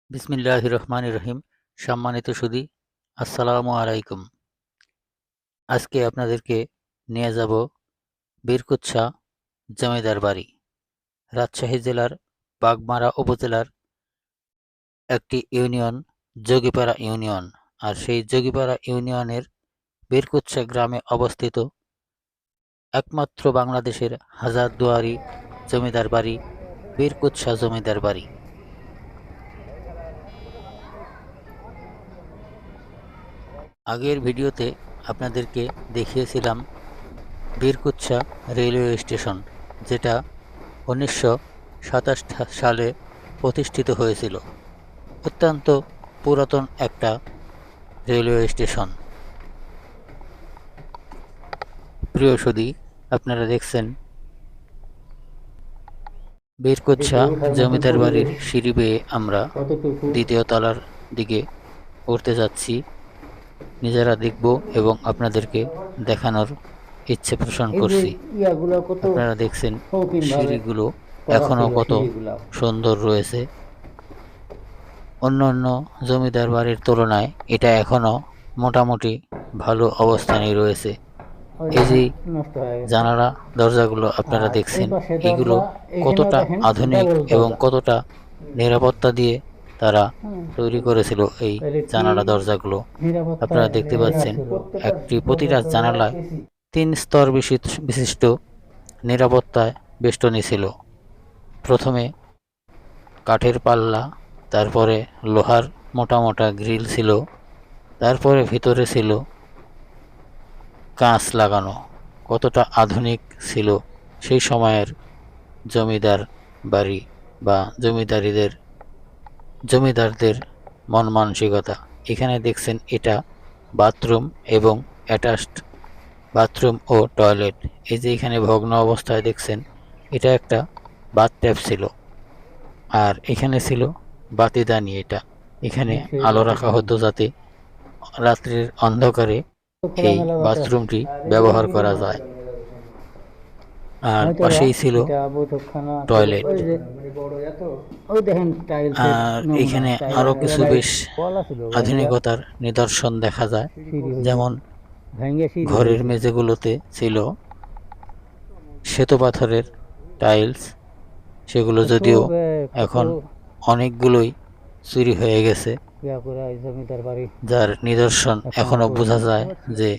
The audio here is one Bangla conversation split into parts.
বিসমিল্লাহির রহমানির রহিম। সম্মানিত সুধী, আসসালামু আলাইকুম। আজকে আপনাদেরকে নিয়ে যাব বীরকুচ্ছা জমিদার বাড়ি, রাজশাহী জেলার বাগমারা উপজেলার একটি ইউনিয়ন, যোগীপাড়া ইউনিয়ন। আর সেই যোগীপাড়া ইউনিয়নের বীরকুচ্ছা গ্রামে অবস্থিত একমাত্র বাংলাদেশের হাজারদুয়ারি জমিদার বাড়ি, বীরকুচ্ছা জমিদার বাড়ি। আগের ভিডিওতে আপনাদেরকে দেখিয়েছিলাম বীরকুচ্ছা রেলওয়ে স্টেশন, যেটা 1927 সালে প্রতিষ্ঠিত হয়েছিল। অত্যন্ত পুরাতন একটা রেলওয়ে স্টেশন। প্রিয় সুধী, আপনারা দেখছেন বীরকুচ্ছা জমিদার বাড়ির সিঁড়ি বেয়ে আমরা দ্বিতীয় তলার দিকে উঠতে যাচ্ছি। নিজেরা দেখব এবং আপনাদেরকে দেখানোর ইচ্ছে পোষণ করছি। আপনারা দেখছেন সিঁড়িগুলো এখনো কত সুন্দর রয়েছে। অন্যান্য জমিদার বাড়ির তুলনায় এটা এখনো মোটামুটি ভালো অবস্থানেই রয়েছে। এই যে জানালা দরজাগুলো আপনারা দেখছেন, এগুলো কতটা আধুনিক এবং কতটা নিরাপত্তা দিয়ে তারা তৈরি করেছিল এই জানালা দরজাগুলো। আপনারা দেখতে পাচ্ছেন প্রতিটা জানালায় 3 স্তর বিশিষ্ট নিরাপত্তায় বেষ্টনী ছিল। প্রথমে কাঠের পাল্লা, তারপরে লোহার মোটা মোটা গ্রিল ছিল, তারপরে ভিতরে ছিল কাঁচ লাগানো। কতটা আধুনিক ছিল সেই সময়ের জমিদার বাড়ি বা জমিদারদের মন মানসিকতা। এখানে দেখছেন এটা বাথরুম এবং অ্যাটাচড বাথরুম ও টয়লেট। এই যে এখানে ভগ্ন অবস্থায় দেখছেন, এটা একটা বাথট্যাব ছিল। আর এখানে ছিল বাতিদানি। এখানে আলো রাখা হতো যাতে রাত্রির অন্ধকারে এই বাথরুমটি ব্যবহার করা যায়। আর পাশেই ছিল টয়লেট। আর এখানে আরো কিছু বেশ আধুনিকতার নিদর্শন দেখা যায়। যেমন ঘরের মেঝেগুলোতে ছিল শ্বেত পাথরের টাইলস। সেগুলো যদিও এখন অনেকগুলোই চুরি হয়ে গেছে, যার নিদর্শন এখনো বোঝা যায় যে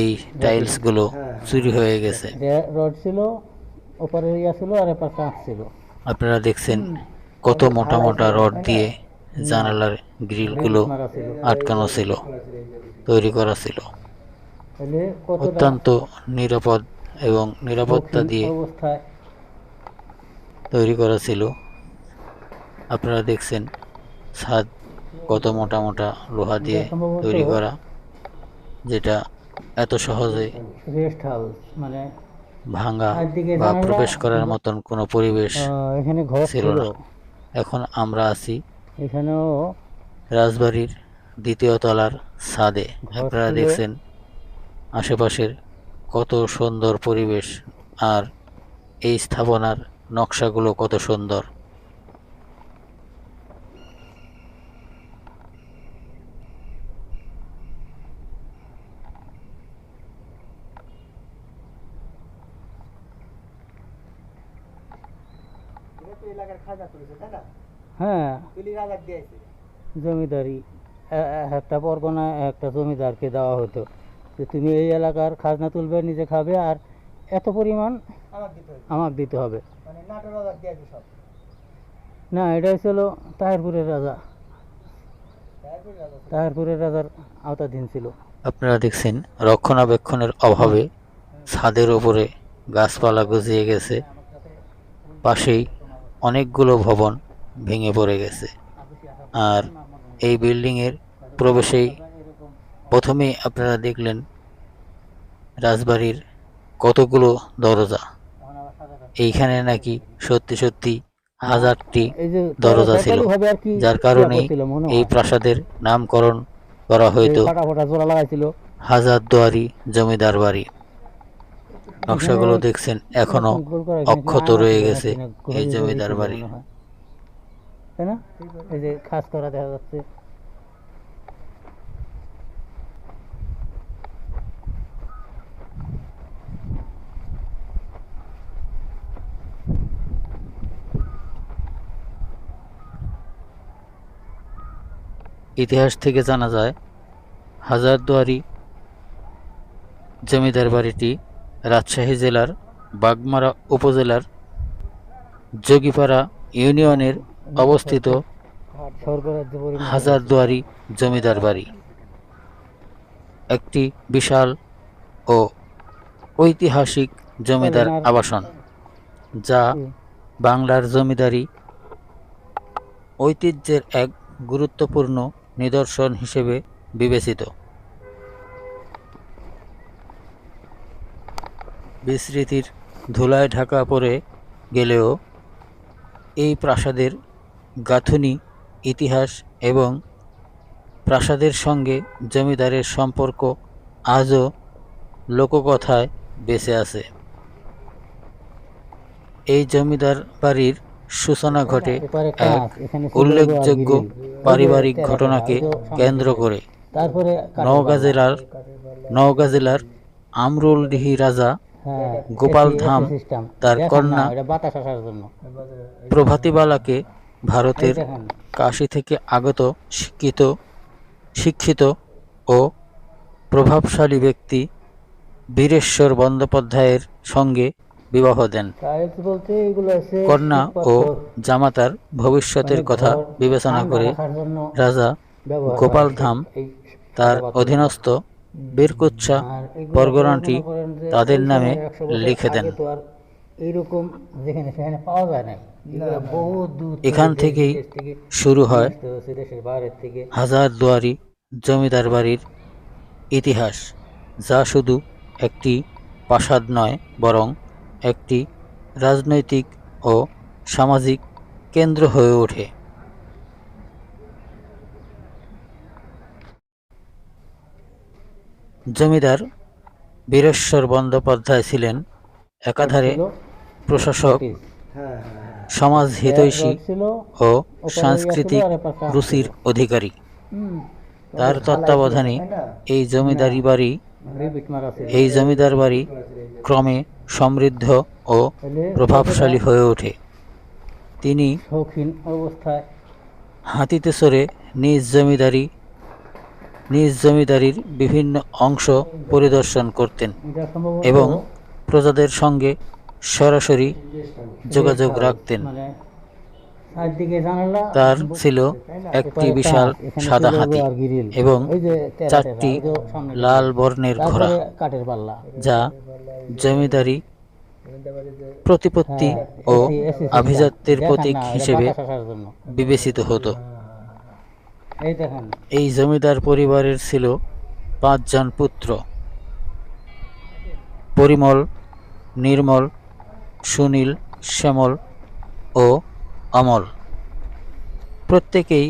এই টাইলস গুলো চুরি হয়ে গেছে। আপনারা দেখছেন কত মোটা মোটা রড দিয়ে জানালার গ্রিলগুলো আটকানো ছিল, তৈরি করা ছিল। অত্যন্ত নিরাপদ এবং নিরাপত্তা দিয়ে তৈরি করা ছিল। আপনারা দেখছেন ছাদ কত মোটা মোটা লোহা দিয়ে তৈরি করা, যেটা এত সহজে ভাঙা বা প্রবেশ করার মতন কোনো পরিবেশ ছিল না। এখন আমরা আছি রাজবাড়ির দ্বিতীয় তলার ছাদে। আপনারা দেখছেন আশেপাশের কত সুন্দর পরিবেশ, আর এই স্থাপনার নকশাগুলো কত সুন্দর। হ্যাঁ, জমিদারি একটা পরগনা একটা জমিদারকে দেওয়া হতো যে তুমি এই এলাকার খাজনা তুলবে, নিজে খাবে, আর এত পরিমাণ আমাকে দিতে হবে। না, এটা ছিল তাহিরপুরের রাজা, তাহিরপুরের রাজার আওতাধীন ছিল। আপনারা দেখছেন রক্ষণাবেক্ষণের অভাবে ছাদের উপরে গাছপালা গজিয়ে গেছে। পাশেই অনেকগুলো ভবন ভেঙে পড়ে গেছে। আর এই বিল্ডিংয়ের প্রবেশেই প্রথমেই আপনারা দেখলেন রাজবাড়ির কতগুলো দরজা। এইখানে নাকি সত্যি সত্যি 1000টি দরজা ছিল, যার কারণে এই প্রাসাদের নামকরণ করা হয়তো হাজারদুয়ারি জমিদার বাড়ি। নকশাগুলো দেখছেন এখনো অক্ষত রয়ে গেছে এই জমিদার বাড়ি। তাই না? এই যে খাস করা দেখা যাচ্ছে। ইতিহাস থেকে জানা যায় হাজারদুয়ারি জমিদার বাড়িটি রাজশাহী জেলার বাগমারা উপজেলার যোগীপাড়া ইউনিয়নের অবস্থিত স্বর্গরাজ্য পরিণত হাজারদুয়ারি জমিদার বাড়ি একটি বিশাল ও ঐতিহাসিক জমিদার আবাসন, যা বাংলার জমিদারি ঐতিহ্যের এক গুরুত্বপূর্ণ নিদর্শন হিসেবে বিবেচিত। বিস্মৃতির ধুলায় ঢাকা পড়ে গেলেও এই প্রাসাদের গাঁথুনি, ইতিহাস এবং প্রাসাদের সঙ্গে জমিদারের সম্পর্ক আজও লোককথায় বেঁচে আছে। এই জমিদার বাড়ির সূচনা ঘটে এপারে এক কাঁচ, এখানে ছিল উল্লেখযোগ্য লোহার গ্রিল। পারিবারিক ওই যে ঘটনাকে টেরাকোটা, ওই যে সামনে কেন্দ্র থেকে। করে। তারপরে নওগাঁ জেলার আমরুলডিহি রাজা হ্যাঁ, গোপাল এসি ধাম সিস্টেম। তার দেখেন কন্যা না, এটা বাতাস আসার জন্য। প্রভাতীবালাকে এই ভারতের দেখেন, কাশী থেকে আগত শিক্ষিত ও প্রভাবশালী ব্যক্তি বীরেশ্বর বন্দ্যোপাধ্যায়ের সঙ্গে বিবাহ দেন। টাইলস বলতে এগুলো আছে কন্যা শ্বেত ও পাথর, জামাতার ভবিষ্যতের মানে কথা ঘর বিবেচনা ঠান্ডা করে রাখার জন্য রাজা ব্যবহার গোপাল করা ধাম এই তার পাথর। অধীনস্থ বীরকুচ্ছা আর এগুলো পরগনাটি মনে করেন যে তাদের ওই নামে সময় 100 বছর লিখে দেন। আগে তো আর এইরকম যেখানে সেখানে পাওয়া যায় নাই। এগুলো বহু দূর এখান দেশ থেকেই বিদেশ থেকে শুরু হয় আসতে হচ্ছে, দেশের বাইরের থেকে। হাজারদুয়ারি জমিদার বাড়ির ইতিহাস, যা শুধু একটি প্রাসাদ নয়, বরং একটি রাজনৈতিক ও সামাজিক কেন্দ্র হয়ে ওঠে। জমিদার বীরেশ্বর বন্দ্যোপাধ্যায় ছিলেন একাধারে ছিল প্রশাসক, ব্রিটিশ। সমাজ হিতৈষী রড ছিল, ও ওপারে সাংস্কৃতিক ইয়াছিল আর এপার কাঁচ রুচির ছিল। অধিকারী। হুম, তার তত্ত্বাবধানে এই জমিদার বাড়ি রিপিট মারা ছিল। এই জমিদার বাড়ি ক্রমে সমৃদ্ধ ও তাহলে প্রভাবশালী হয়ে ওঠে। তিনি শৌখিন অবস্থায় হাতিতে চড়ে নিজ জমিদারির বিভিন্ন অংশ পরিদর্শন করতেন এটা সম্ভবত এবং প্রজাদের সঙ্গে সরাসরি যোগাযোগ রাখতেন। মানে চারদিকে জানালা, তার ছিল একটি এপারে বিশাল কাঁচ, এখানে সাদা ছিল হাতি লোহার গ্রিল। এবং ওই যে টেরা চারটি টেরা, ওই যে সামনে লাল বর্ণের ঘোড়া, তারপরে কাঠের পাল্লা। যা জমিদারি প্রতিপত্তি হ্যাঁ, ও এসি সিস্টেম। আভিজাত্যের দেখেন প্রতীক না, এটা হিসেবে বাতাস আসার জন্য। বিবেচিত হতো। এই দেখেন, এই জমিদার পরিবারের ছিল 5 জন পুত্র: পরিমল, নির্মল, সুনীল, শ্যামল ও অমল। প্রত্যেকেই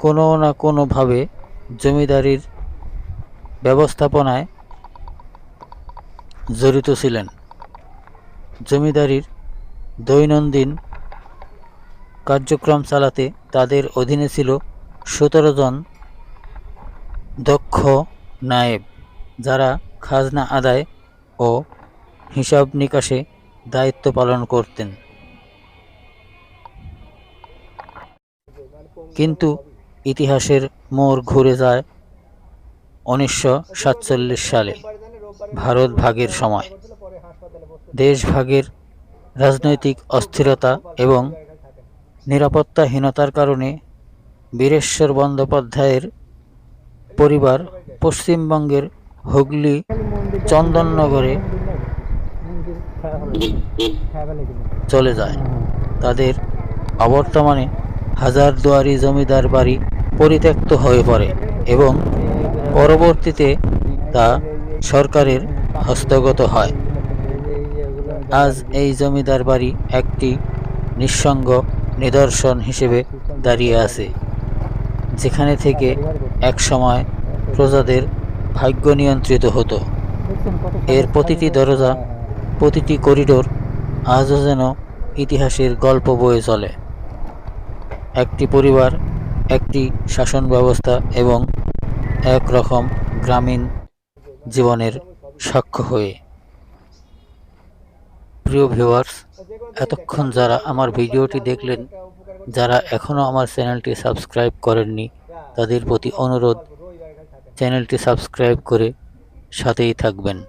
কোনো না কোনোভাবে জমিদারির ব্যবস্থাপনায় জড়িত ছিলেন। জমিদারির দৈনন্দিন কার্যক্রম চালাতে তাদের অধীনে ছিল 17 জন দক্ষ নায়েব, যারা খাজনা আদায় ও হিসাব নিকাশে দায়িত্ব পালন করতেন। কিন্তু ইতিহাসের মোড় ঘুরে যায় 1947 সালে, ভারত ভাগের সময়। দেশ ভাগের রাজনৈতিক অস্থিরতা এবং নিরাপত্তাহীনতার কারণে বীরেশ্বর বন্দ্যোপাধ্যায়ের পরিবার পশ্চিমবঙ্গের হুগলি চন্দননগরে চলে যায়। তাদের অবর্তমানে হাজারদুয়ারি জমিদার বাড়ি পরিত্যক্ত হয়ে পড়ে এবং পরবর্তীতে তা সরকারের হস্তগত হয়। আজ এই জমিদার বাড়ি একটি নিঃসঙ্গ নিদর্শন হিসেবে দাঁড়িয়ে আছে, যেখানে থেকে একসময় প্রজাদের ভাগ্য নিয়ন্ত্রিত হতো। এর প্রতিটি দরজা, প্রতিটি করিডোর আজও যেন ইতিহাসের গল্প বয়ে চলে। একটি পরিবার, একটি শাসন ব্যবস্থা এবং একরকম গ্রামীণ জীবনের সাক্ষ্য হয়ে। প্রিয় ভিউয়ার্স, এতক্ষণ যারা আমার ভিডিওটি দেখলেন, যারা এখনও আমার চ্যানেলটি সাবস্ক্রাইব করেননি, তাদের প্রতি অনুরোধ চ্যানেলটি সাবস্ক্রাইব করে সাথেই থাকবেন।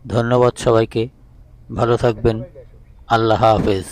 ধন্যবাদ সবাইকে, ভালো থাকবেন। আল্লাহ হাফেজ।